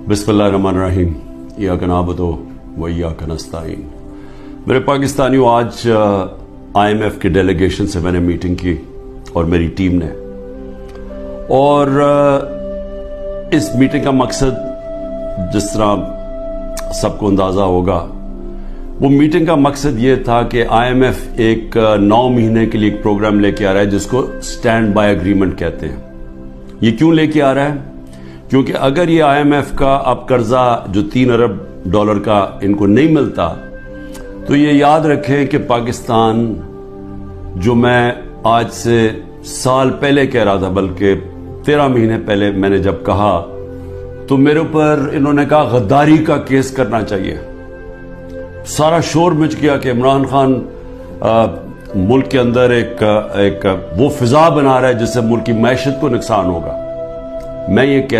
बिस्मिल्लाहिर्रहमानिर्रहीम इय्याका नअबुदु व इय्याका नस्तईन। मेरे पाकिस्तानियों, आज IMF के डेलीगेशन से मैंने मीटिंग की और मेरी टीम ने, और इस मीटिंग का मकसद जिस तरह सबको अंदाजा होगा, वो मीटिंग का मकसद ये था कि IMF एक 9 महीने के लिए एक प्रोग्राम लेके आ रहा है जिसको स्टैंड बाय एग्रीमेंट कहते हैं। ये क्यों लेके आ रहा है? क्योंकि अगर ये IMF का अब कर्जा जो $3 अरब का इनको नहीं मिलता, तो ये याद रखें कि पाकिस्तान, जो मैं आज से साल पहले कह रहा था, बल्कि 13 महीने पहले मैंने जब कहा, तो मेरे ऊपर इन्होंने कहा गद्दारी का केस करना चाहिए। सारा शोर मच गया कि इमरान खान मुल्क के अंदर एक वो फिजा बना रहा है जिससे मुल्क की मैशत को नुकसान होगा। मैं ये कह